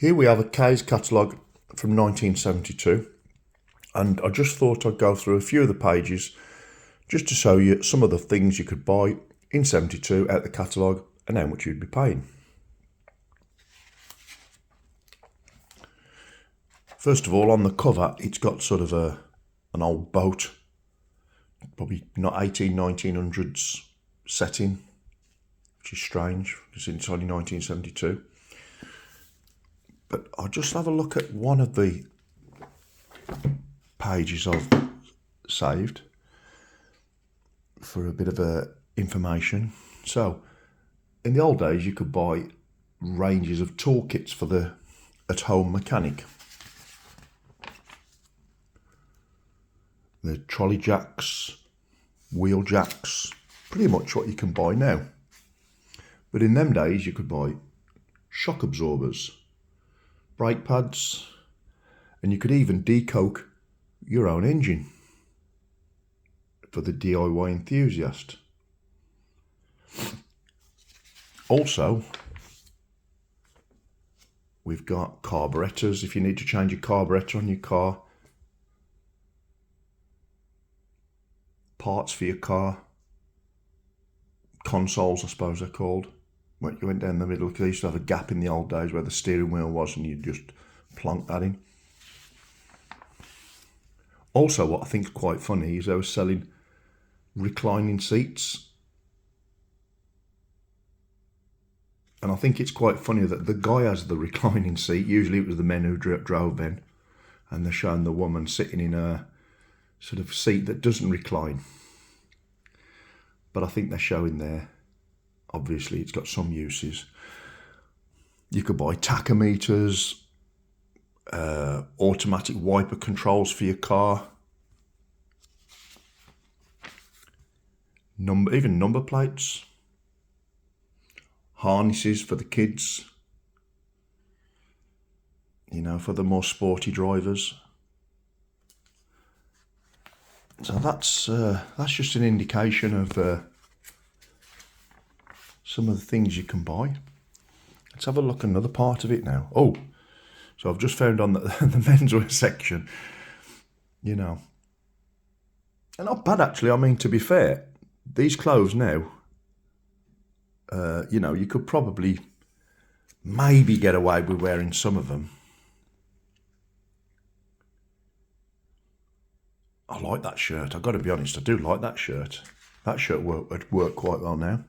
Here we have a Kays Catalogue from 1972, and I just thought I'd go through a few of the pages just to show you some of the things you could buy in 72 out the catalogue and how much you'd be paying. First of all, on the cover, it's got sort of an old boat, probably not 1900s setting, which is strange because it's only 1972. But I'll just have a look at one of the pages I've saved for a bit of information. So, in the old days, you could buy ranges of toolkits for the at-home mechanic. The trolley jacks, wheel jacks, pretty much what you can buy now. But in them days, you could buy shock absorbers, brake pads, and you could even decoke your own engine for the DIY enthusiast. Also, we've got carburetors if you need to change your carburetor on your car, parts for your car, consoles I suppose they're called. When you went down the middle, because they used to have a gap in the old days where the steering wheel was and you just plonk that in. Also, what I think is quite funny is they were selling reclining seats. And I think it's quite funny that the guy has the reclining seat. Usually it was the men who drove then. And they're showing the woman sitting in a sort of seat that doesn't recline. But I think they're showing there. Obviously, it's got some uses. You could buy tachometers, automatic wiper controls for your car, even number plates, harnesses for the kids, you know, for the more sporty drivers. So that's just an indication of some of the things you can buy. Let's have a look at another part of it now. Oh, so I've just found on the menswear section, you know, and not bad actually. I mean, to be fair, these clothes now, you know, you could probably maybe get away with wearing some of them. I like that shirt. I've got to be honest, I do like that shirt. That shirt would work quite well now.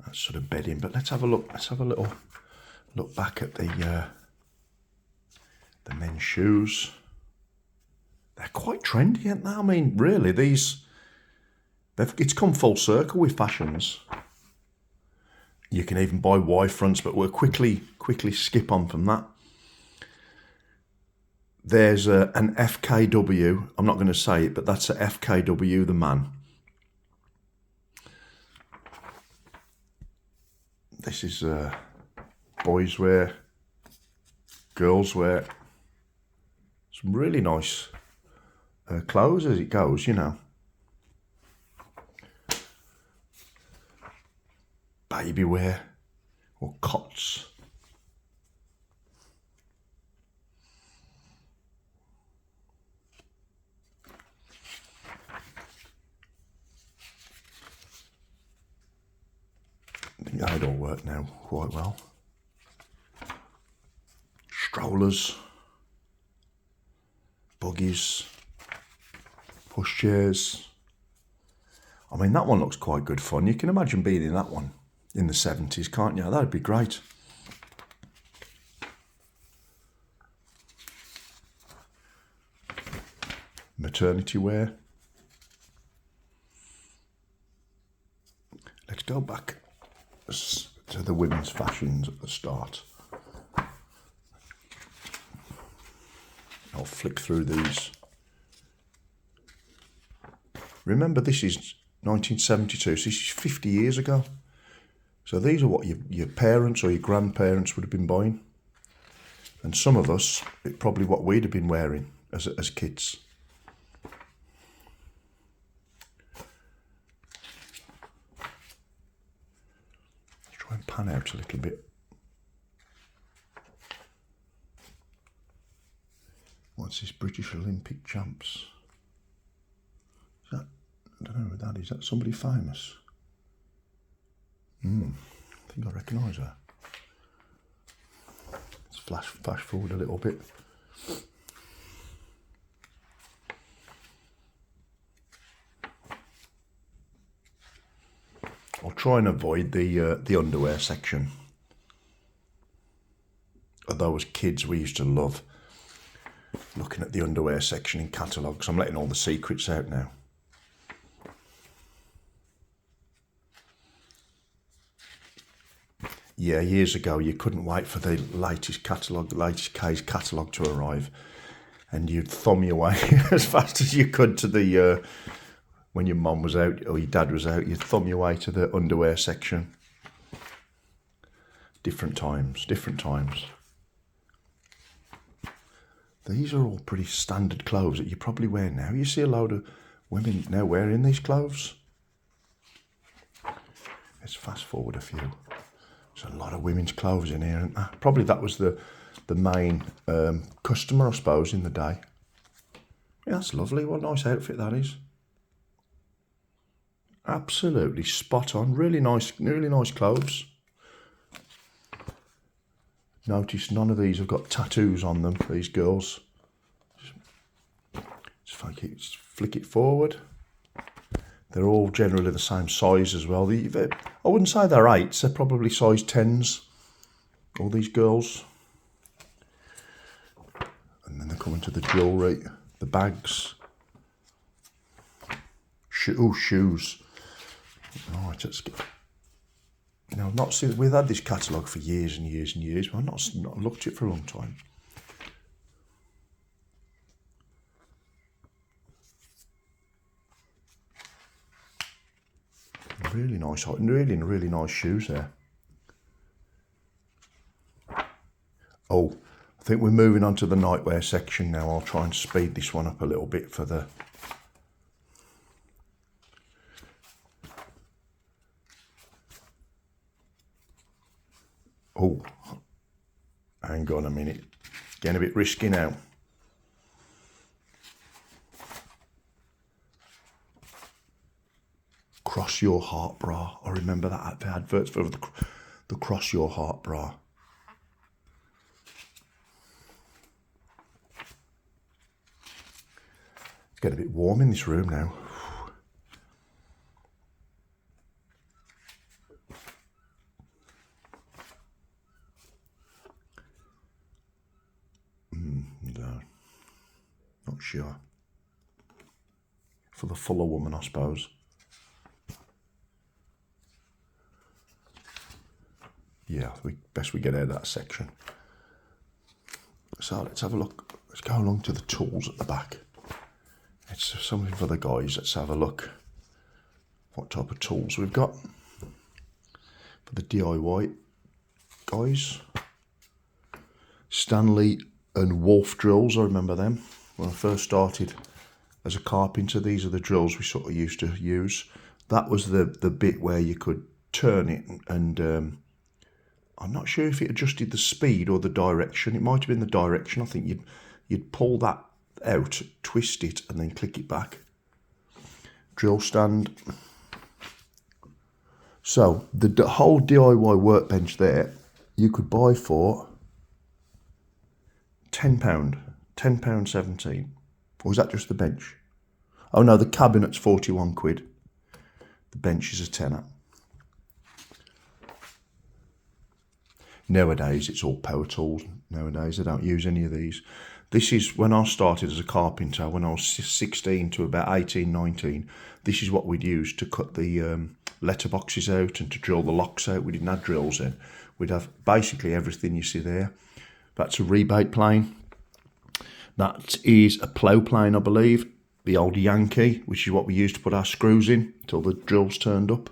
That's sort of bedding, but let's have a look. Let's have a little look back at the men's shoes. They're quite trendy, aren't they? I mean, really, it's come full circle with fashions. You can even buy Y fronts, but we'll quickly skip on from that. There's an FKW. I'm not going to say it, but that's a FKW, the man. This is boys wear, girls wear. Some really nice clothes as it goes, you know. Baby wear or cots. I think that'd all work now quite well. Strollers, buggies, pushchairs. I mean, that one looks quite good fun. You can imagine being in that one in the 70s, can't you? That'd be great. Maternity wear. Let's go back to the women's fashions at the start. I'll flick through these. Remember, this is 1972, so this is 50 years ago. So these are what your parents or your grandparents would have been buying. And some of us, it's probably what we'd have been wearing as kids. pan out a little bit. What's this? British Olympic champs? Is that, I don't know who that is. Is that somebody famous? I think I recognise her. Let's flash forward a little bit. I'll try and avoid the underwear section. Although as kids we used to love looking at the underwear section in catalogues. I'm letting all the secrets out now. Yeah, years ago you couldn't wait for the latest catalogue, the latest Kays Catalogue to arrive, and you'd thumb your way as fast as you could to the, when your mum was out or your dad was out, you'd thumb your way to the underwear section. Different times, different times. These are all pretty standard clothes that you probably wear now. You see a load of women now wearing these clothes. Let's fast forward a few. There's a lot of women's clothes in here. And probably that was the main customer, I suppose, in the day. Yeah, that's lovely. What a nice outfit that is. Absolutely spot on. Really nice clothes. Notice none of these have got tattoos on them, these girls. Just flick it forward. They're all generally the same size as well. I wouldn't say they're 8s, they're probably size 10s, all these girls. And then they come into the jewellery, the bags. Shoes. Right, let's get... Now, I've not seen, we've had this catalogue for years and years and years, but I've not looked at it for a long time. Really nice shoes there. Oh, I think we're moving on to the nightwear section now. I'll try and speed this one up a little bit for the... Oh, hang on a minute. Getting a bit risky now. Cross Your Heart bra. I remember that the adverts for the Cross Your Heart bra. It's getting a bit warm in this room now. No, not sure. For the fuller woman, I suppose. Yeah, best we get out of that section. So let's have a look. Let's go along to the tools at the back. It's something for the guys. Let's have a look what type of tools we've got for the DIY guys. Stanley and Wolf drills, I remember them. When I first started as a carpenter, these are the drills we sort of used to use. That was the bit where you could turn it and I'm not sure if it adjusted the speed or the direction. It might have been the direction. I think you'd pull that out, twist it, and then click it back. Drill stand. So the whole DIY workbench there, you could buy for £10, £10.17. Or is that just the bench? Oh no, the cabinet's 41 quid. The bench is a tenner. Nowadays, it's all power tools. Nowadays, I don't use any of these. This is when I started as a carpenter, when I was 16 to about 18, 19. This is what we'd use to cut the letterboxes out and to drill the locks out. We didn't have drills in. We'd have basically everything you see there. That's a rebate plane. That is a plough plane, I believe. The old Yankee, which is what we used to put our screws in until the drills turned up.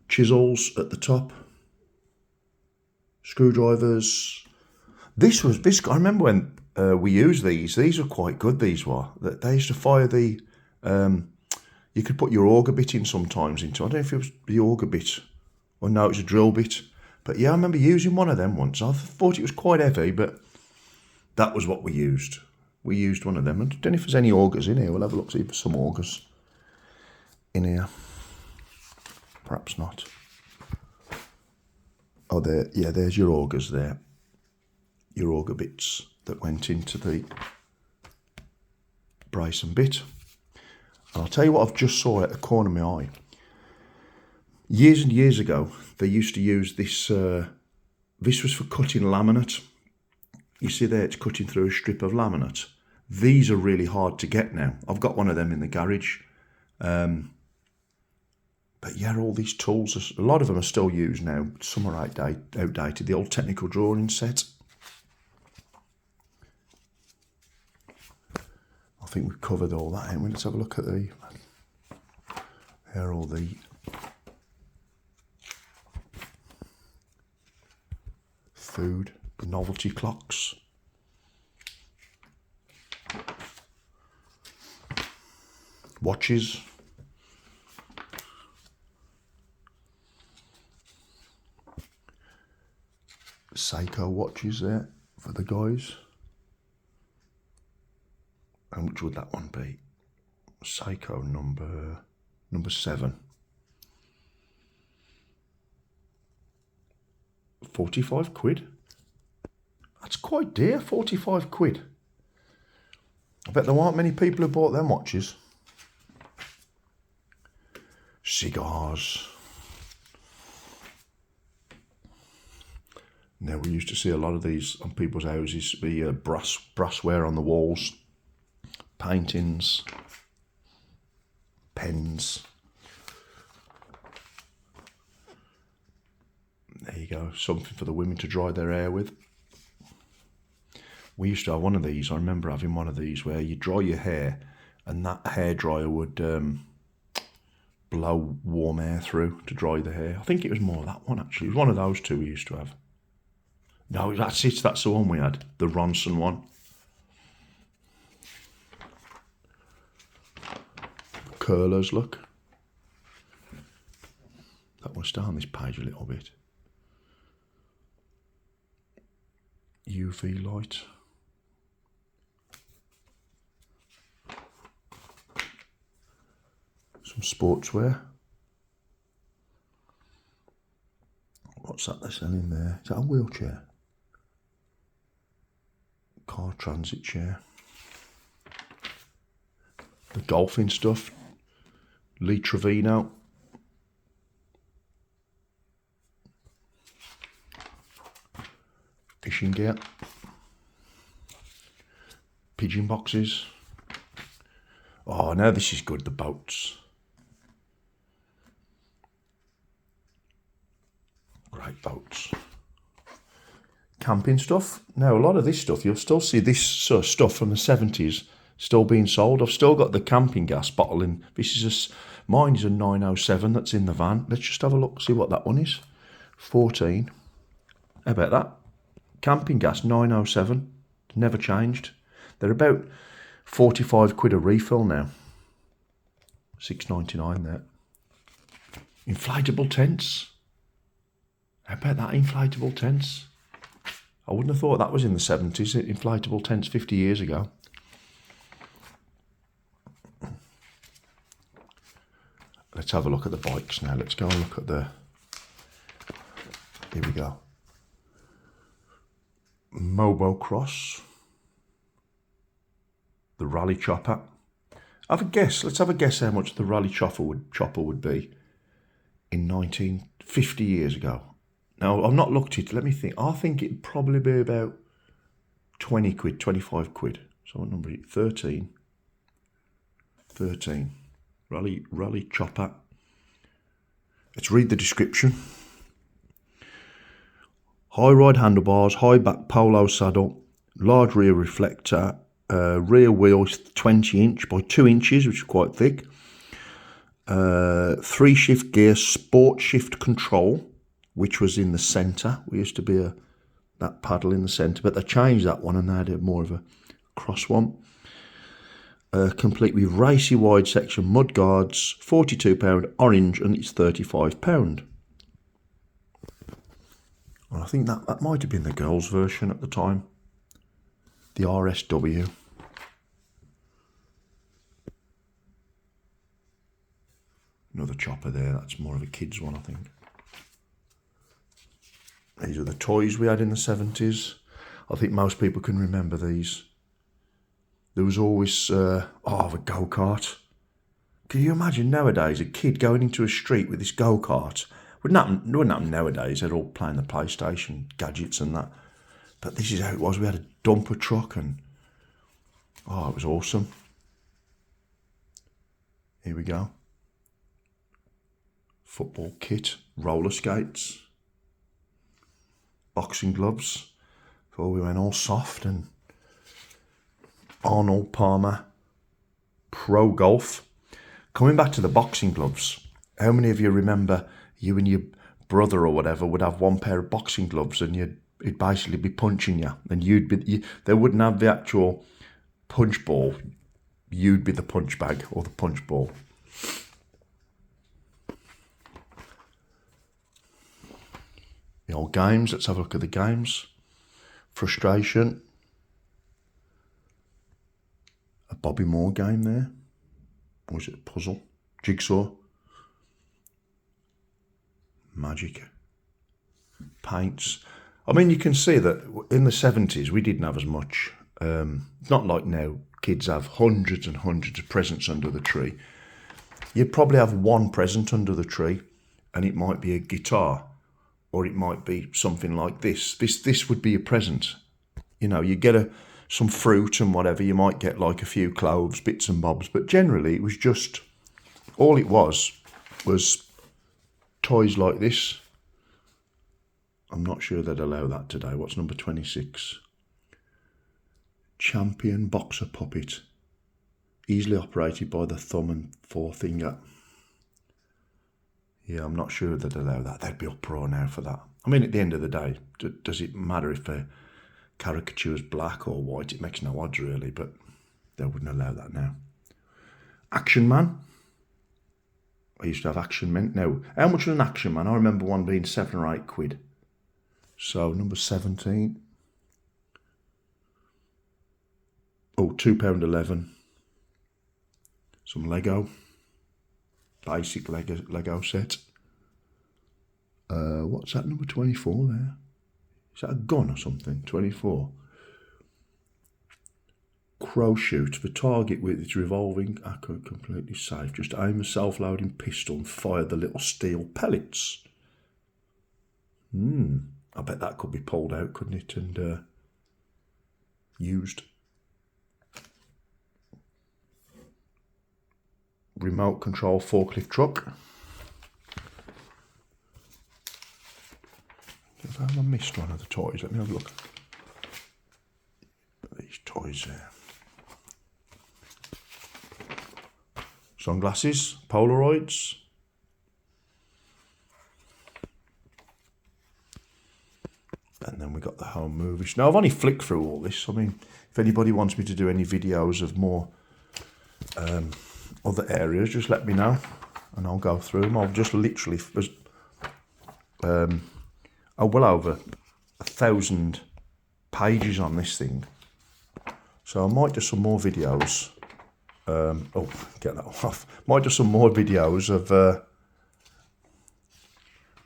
Chisels at the top. Screwdrivers. I remember when we used these. These were quite good. These were. They used to fire the. You could put your auger bit in sometimes into. I don't know if it was the auger bit Well, no, it's a drill bit. But yeah, I remember using one of them once. I thought it was quite heavy, but that was what we used. We used one of them. I don't know if there's any augers in here. We'll have a look, see if there's some augers in here. Perhaps not. Oh, there. Yeah, there's your augers there. Your auger bits that went into the brace and bit. And I'll tell you what I've just saw at the corner of my eye. Years and years ago, they used to use this. This was for cutting laminate. You see there, it's cutting through a strip of laminate. These are really hard to get now. I've got one of them in the garage. But yeah, all these tools, a lot of them are still used now. Some are outdated. The old technical drawing set. I think we've covered all that. Let's have a look at the. Here are all the. Food, novelty clocks. Watches. Seiko watches there for the guys. And which would that one be? Seiko number 7. 45 quid. That's quite dear, 45 quid. I bet there aren't many people who bought them watches. Cigars. Now, we used to see a lot of these on people's houses, be brassware on the walls, paintings, pens. There you go, something for the women to dry their hair with. We used to have one of these. I remember having one of these where you dry your hair and that hairdryer would blow warm air through to dry the hair. I think it was more that one, actually. It was one of those two we used to have. No, that's it. That's the one we had. The Ronson one. Curlers, look. That one's down this page a little bit. UV light. Some sportswear. What's that they're selling there? Is that a wheelchair? Car transit chair. The golfing stuff. Lee Trevino. Fishing gear. Pigeon boxes. Oh, now this is good, the boats. Great boats. Camping stuff. Now, a lot of this stuff, you'll still see this sort of stuff from the 70s still being sold. I've still got the camping gas bottle in. This is mine is a 907 that's in the van. Let's just have a look, see what that one is. 14. How about that? Camping gas 907. Never changed. They're about 45 quid a refill now. 6.99 there. Inflatable tents. How about that, inflatable tents? I wouldn't have thought that was in the 70s, inflatable tents 50 years ago. Let's have a look at the bikes now. Let's go and look at the... Here we go. Motocross. The Rally Chopper. Have a guess. Let's have a guess how much the Rally Chopper would be in 1950 years ago. Now, I've not looked at it. Let me think. I think it'd probably be about 20 quid, 25 quid. So what number is it? 13. 13. Rally Chopper. Let's read the description. High ride handlebars, high back polo saddle, large rear reflector, rear wheel 20 inch by 2 inches, which is quite thick. 3 shift gear, sport shift control, which was in the centre. We used to be that paddle in the centre, but they changed that one and they had more of a cross one. Complete with racy wide section mud guards, £42, orange, and it's £35. Well, I think that might have been the girls' version at the time. The RSW. Another chopper there, that's more of a kid's one, I think. These are the toys we had in the 70s. I think most people can remember these. There was always, a go-kart. Can you imagine nowadays a kid going into a street with this go-kart? Wouldn't happen nowadays. They're all playing the PlayStation, gadgets and that. But this is how it was. We had a dumper truck and, it was awesome. Here we go. Football kit, roller skates, boxing gloves. So we went all soft, and Arnold Palmer Pro Golf. Coming back to the boxing gloves, how many of you remember you and your brother or whatever would have one pair of boxing gloves, and it'd basically be punching you, and they wouldn't have the actual punch ball, you'd be the punch bag or the punch ball. The old games, let's have a look at the games. Frustration. A Bobby Moore game there. Or was it a puzzle? Jigsaw. Magic. Paints. I mean, you can see that in the 70s, we didn't have as much. Not like now, kids have hundreds and hundreds of presents under the tree. You'd probably have one present under the tree, and it might be a guitar, or it might be something like this. This would be a present. You know, you get some fruit and whatever. You might get like a few cloves, bits and bobs, but generally it was just, all it was toys like this. I'm not sure they'd allow that today. What's number 26? Champion boxer puppet. Easily operated by the thumb and forefinger. Yeah, I'm not sure they'd allow that. They'd be uproar now for that. I mean, at the end of the day, does it matter if a caricature's black or white? It makes no odds really, but they wouldn't allow that now. Action Man. I used to have Action Men. Now, how much was an Action Man? I remember one being £7 or £8. So, number 17. Oh, £2.11. Some Lego. Basic Lego set. What's that, number 24 there? Is that a gun or something? 24. Crow shoot. The target with its revolving accurate, completely safe. Just aim a self-loading pistol and fire the little steel pellets. I bet that could be pulled out, couldn't it? And used. Remote control forklift truck. Have I missed one of the toys? Let me have a look. These toys there. Sunglasses, Polaroids. And then we got the home movies. Now, I've only flicked through all this. I mean, if anybody wants me to do any videos of more other areas, just let me know and I'll go through them. I've just literally, well over 1,000 pages on this thing. So I might do some more videos. Get that off. Might do some more videos of, I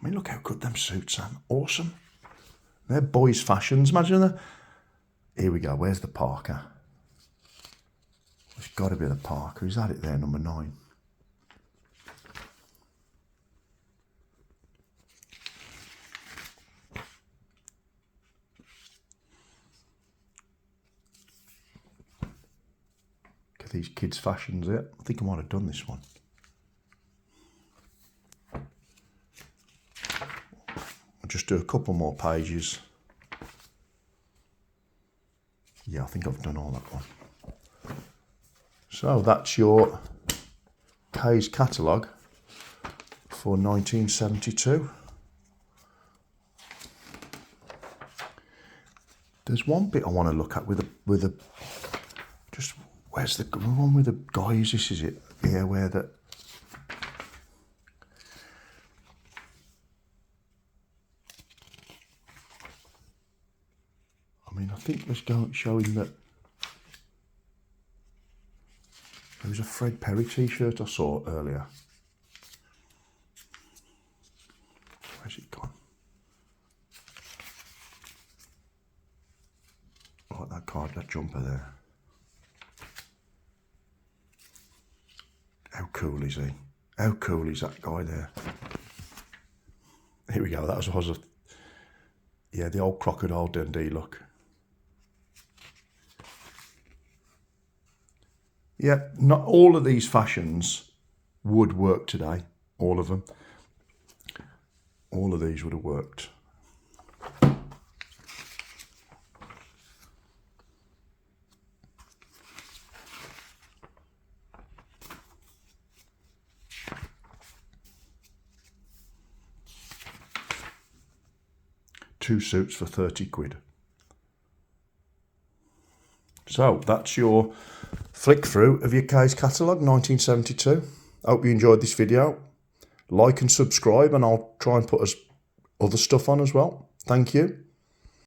mean, look how good them suits are. Awesome. They're boys' fashions. Imagine that. Here we go. Where's the Parker? It's got to be the Parker. Is that it there, number 9? Look at these kids' fashions there. I think I might have done this one. I'll just do a couple more pages. Yeah, I think I've done all that one. So that's your Kays Catalogue for 1972. There's one bit I want to look at with a just where's the one with the guys? This is it here where the I mean, I think let's go showing that there was a Fred Perry t-shirt I saw earlier. Where's it gone? Like that card, that jumper there. How cool is he? How cool is that guy there? Here we go. That was a yeah, the old Crocodile Dundee look. Yeah, not all of these fashions would work today. All of them. All of these would have worked. Two suits for 30 quid. So that's your flick through of your Kays Catalogue 1972. I hope you enjoyed this video. Like and subscribe, and I'll try and put other stuff on as well. Thank you.